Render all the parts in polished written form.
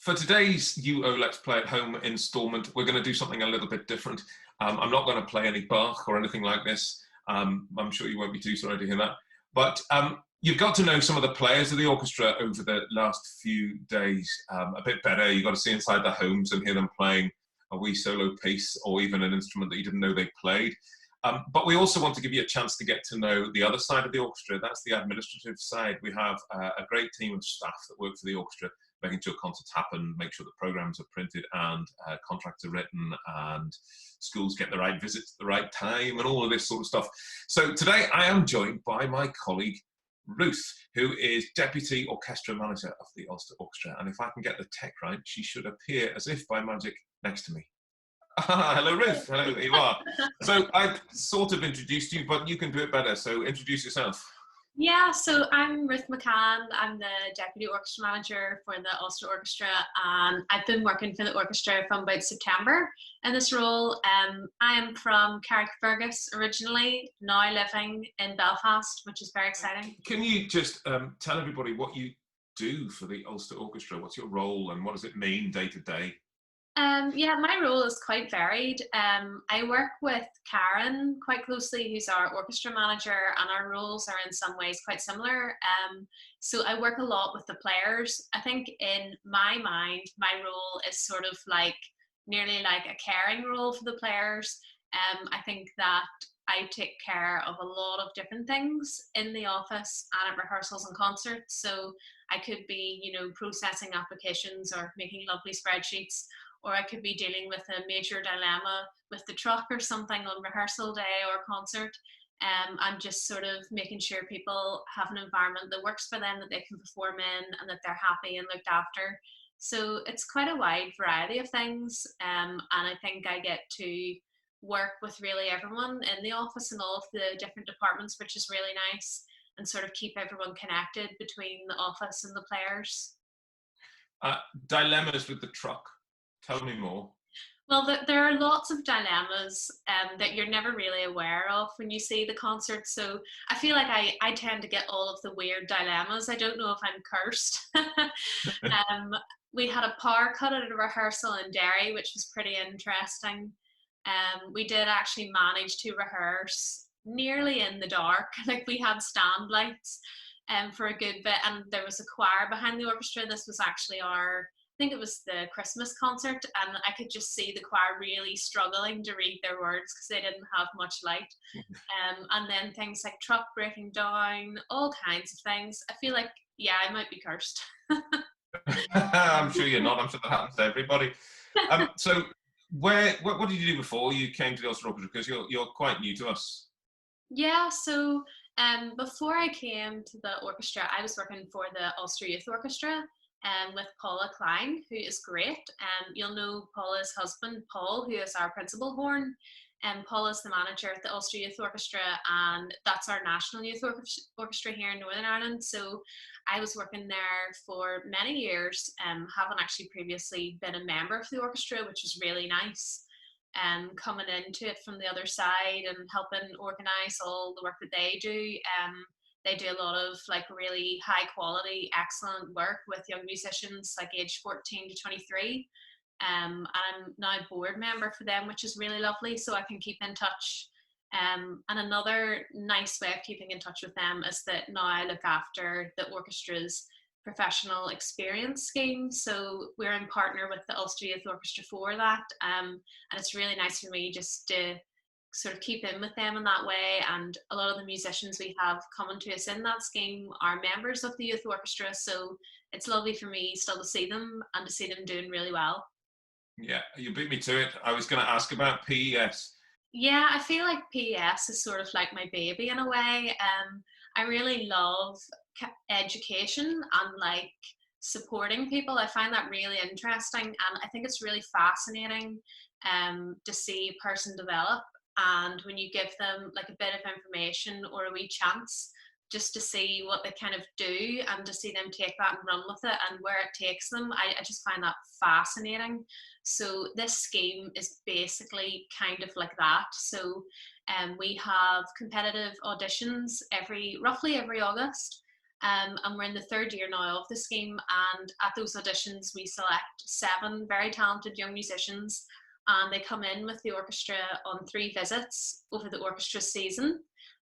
For today's UO Let's Play at Home installment, we're going to do something a little bit different. I'm not going to play any Bach or anything like this. I'm sure you won't be too sorry to hear that. But you've got to know some of the players of the orchestra over the last few days a bit better. You've got to see inside their homes and hear them playing a wee solo piece or even an instrument that you didn't know they played. But we also want to give you a chance to get to know the other side of the orchestra. That's the administrative side. We have a great team of staff that work for the orchestra, making sure concerts happen, make sure the programs are printed and contracts are written and schools get the right visits at the right time and all of this sort of stuff. So today I am joined by my colleague Ruth, who is Deputy Orchestra Manager of the Ulster Orchestra. And if I can get the tech right, she should appear as if by magic next to me. Hello Ruth, hello, there you are. So I've sort of introduced you, but you can do it better, so introduce yourself. Yeah, so I'm Ruth McCann. I'm the Deputy Orchestra Manager for the Ulster Orchestra, and I've been working for the orchestra from about September in this role. I am from Carrickfergus originally, now living in Belfast, which is very exciting. Can you just tell everybody what you do for the Ulster Orchestra? What's your role and what does it mean day to day? Yeah, my role is quite varied. I work with Karen quite closely, who's our orchestra manager, and our roles are in some ways quite similar. So I work a lot with the players. I think in my mind, my role is sort of like nearly like a caring role for the players. I think that I take care of a lot of different things in the office and at rehearsals and concerts. So I could be, processing applications or making lovely spreadsheets, or I could be dealing with a major dilemma with the truck or something on rehearsal day or concert. I'm just sort of making sure people have an environment that works for them, that they can perform in, and that they're happy and looked after. So it's quite a wide variety of things, and I think I get to work with really everyone in the office and all of the different departments, which is really nice, and sort of keep everyone connected between the office and the players. Dilemmas with the truck. Tell me more. Well, there are lots of dilemmas that you're never really aware of when you see the concert. So I feel like I tend to get all of the weird dilemmas. I don't know if I'm cursed. We had a power cut at a rehearsal in Derry, which was pretty interesting. We did actually manage to rehearse nearly in the dark. Like we had stand lights for a good bit, and there was a choir behind the orchestra. This was actually I think it was the Christmas concert, and I could just see the choir really struggling to read their words because they didn't have much light. And then things like truck breaking down, all kinds of things. I feel like, yeah, I might be cursed. I'm sure you're not. I'm sure that happens to everybody. So what did you do before you came to the Ulster Orchestra? Because you're quite new to us. Yeah, so before I came to the orchestra, I was working for the Ulster Youth Orchestra with Paula Klein, who is great. You'll know Paula's husband, Paul, who is our principal horn. Paula's the manager at the Ulster Youth Orchestra, and that's our national youth orchestra here in Northern Ireland. So I was working there for many years, haven't actually previously been a member of the orchestra, which was really nice. Coming into it from the other side and helping organise all the work that they do. They do a lot of like really high quality, excellent work with young musicians like age 14 to 23. And I'm now a board member for them, which is really lovely. So I can keep in touch. And another nice way of keeping in touch with them is that now I look after the orchestra's professional experience scheme. So we're in partner with the Ulster Youth Orchestra for that. And it's really nice for me just to sort of keep in with them in that way. And a lot of the musicians we have coming to us in that scheme are members of the youth orchestra, so it's lovely for me still to see them and to see them doing really well. Yeah, you beat me to it. I was going to ask about PES. Yeah, I feel like PES is sort of like my baby in a way. I really love education and like supporting people. I find that really interesting, and I think it's really fascinating to see a person develop. And when you give them like a bit of information or a wee chance just to see what they kind of do and to see them take that and run with it and where it takes them, I just find that fascinating. So this scheme is basically kind of like that. So we have competitive auditions roughly every August, And we're in the third year now of the scheme, and at those auditions we select 7 very talented young musicians, and they come in with the orchestra on 3 visits over the orchestra season,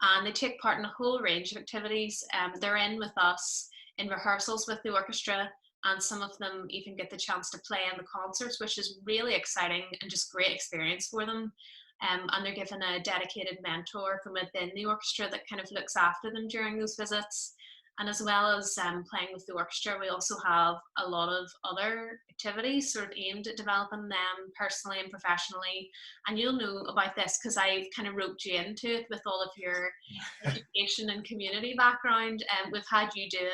and they take part in a whole range of activities. They're in with us in rehearsals with the orchestra, and some of them even get the chance to play in the concerts, which is really exciting and just great experience for them. And they're given a dedicated mentor from within the orchestra that kind of looks after them during those visits. And as well as playing with the orchestra, we also have a lot of other activities sort of aimed at developing them personally and professionally. And you'll know about this because I've kind of roped you into it with all of your education and community background. And we've had you doing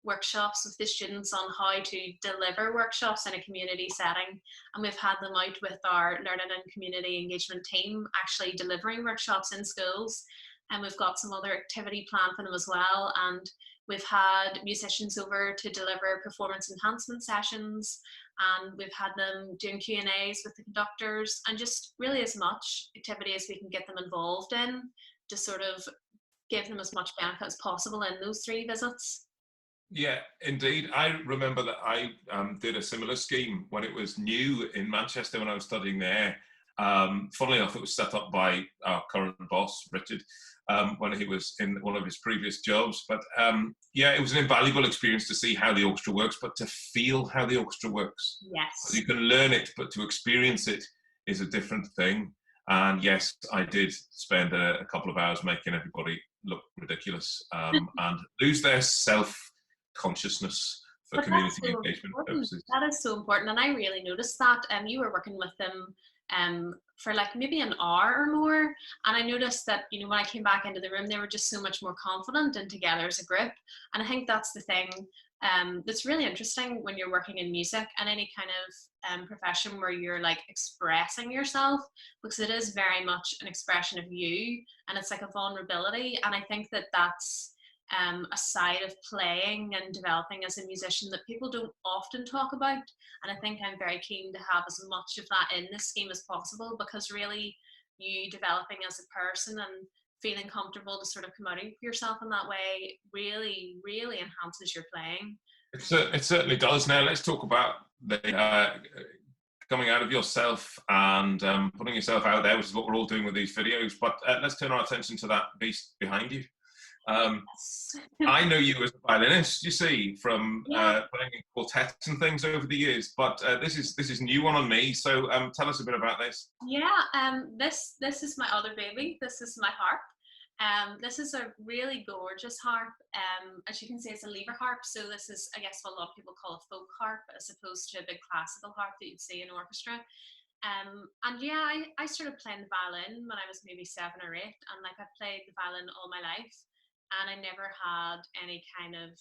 workshops with the students on how to deliver workshops in a community setting. And we've had them out with our learning and community engagement team actually delivering workshops in schools. And we've got some other activity planned for them as well. And we've had musicians over to deliver performance enhancement sessions, and we've had them doing Q&As with the conductors, and just really as much activity as we can get them involved in to sort of give them as much benefit as possible in those 3 visits. Yeah, indeed. I remember that I did a similar scheme when it was new in Manchester when I was studying there. Funnily enough, it was set up by our current boss, Richard, when he was in one of his previous jobs. But yeah, it was an invaluable experience to see how the orchestra works, but to feel how the orchestra works. Yes. You can learn it, but to experience it is a different thing. And yes, I did spend a couple of hours making everybody look ridiculous and lose their self-consciousness for But community that's so engagement important. purposes. That is so important, and I really noticed that. You were working with them for like maybe an hour or more, and I noticed that, you know, when I came back into the room, they were just so much more confident and together as a group. And I think that's the thing that's really interesting when you're working in music and any kind of profession where you're like expressing yourself, because it is very much an expression of you, and it's like a vulnerability. And I think that that's a side of playing and developing as a musician that people don't often talk about. And I think I'm very keen to have as much of that in this scheme as possible, because really you developing as a person and feeling comfortable to sort of come out of yourself in that way really, really enhances your playing. It certainly does. Now let's talk about the coming out of yourself and putting yourself out there, which is what we're all doing with these videos. But let's turn our attention to that beast behind you. I know you as a violinist, you see, from playing in quartets and things over the years, but this is new one on me. So tell us a bit about this. Yeah, this is my other baby. This is my harp. This is a really gorgeous harp. As you can see, it's a lever harp. So this is, I guess, what a lot of people call a folk harp, as opposed to a big classical harp that you'd see in orchestra. And yeah, I started playing the violin when I was maybe 7 or 8, and like I played the violin all my life. And I never had any kind of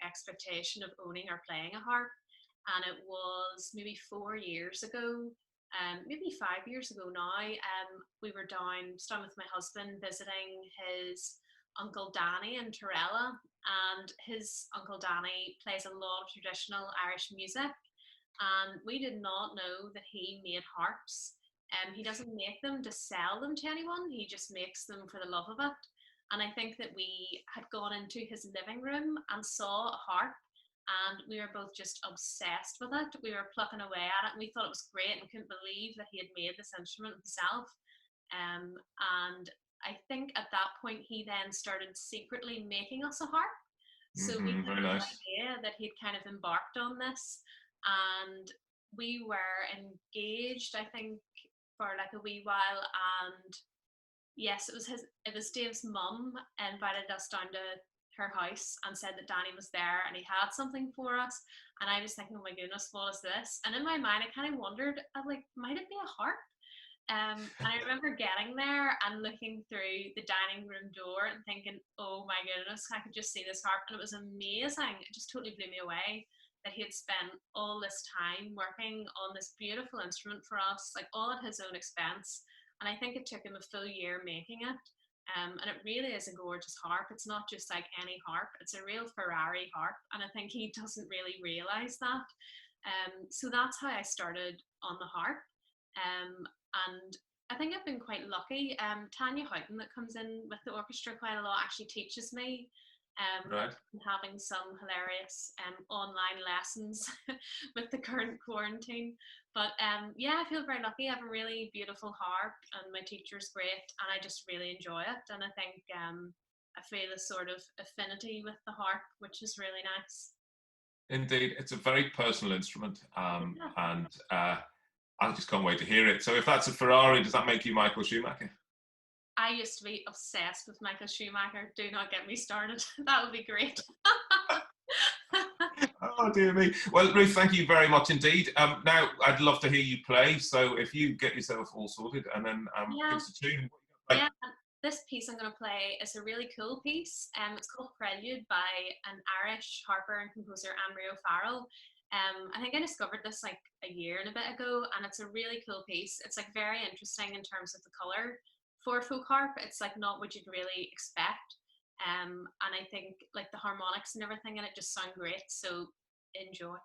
expectation of owning or playing a harp. And it was maybe 4 years ago, maybe 5 years ago now, we were down with my husband visiting his uncle Danny in Torella. And his uncle Danny plays a lot of traditional Irish music. And we did not know that he made harps. He doesn't make them to sell them to anyone, he just makes them for the love of it. And I think that we had gone into his living room and saw a harp, and we were both just obsessed with it. We were plucking away at it, and we thought it was great and couldn't believe that he had made this instrument himself. And I think at that point, he then started secretly making us a harp. So we had Very no nice. idea that he'd kind of embarked on this. And we were engaged, I think, for like a wee while. And yes, it was Dave's mum invited us down to her house and said that Danny was there and he had something for us. And I was thinking, oh my goodness, what is this? And in my mind, I kind of wondered, like, might it be a harp? And I remember getting there and looking through the dining room door and thinking, oh my goodness, I could just see this harp. And it was amazing. It just totally blew me away that he had spent all this time working on this beautiful instrument for us, like all at his own expense. And I think it took him a full year making it. And it really is a gorgeous harp. It's not just like any harp, it's a real Ferrari harp. And I think he doesn't really realize that. So that's how I started on the harp. And I think I've been quite lucky. Tanya Houghton, that comes in with the orchestra quite a lot, actually teaches me Right. and having some hilarious online lessons with the current quarantine. But yeah, I feel very lucky. I have a really beautiful harp, and my teacher's great, and I just really enjoy it. And I think I feel a sort of affinity with the harp, which is really nice. Indeed, it's a very personal instrument, Yeah. and I just can't wait to hear it. So if that's a Ferrari, does that make you Michael Schumacher? I used to be obsessed with Michael Schumacher. Do not get me started. That would be great. Oh dear me. Well, Ruth, thank you very much indeed. Now I'd love to hear you play. So if you get yourself all sorted and then give Yeah, us a tune. yeah. This piece I'm going to play is a really cool piece. It's called Prelude by an Irish harper and composer, Anne-Marie O'Farrell. I think I discovered this like a year and a bit ago, and it's a really cool piece. It's like very interesting in terms of the color for folk harp. It's like not what you'd really expect. And I think like the harmonics and everything in it just sound great. So enjoy.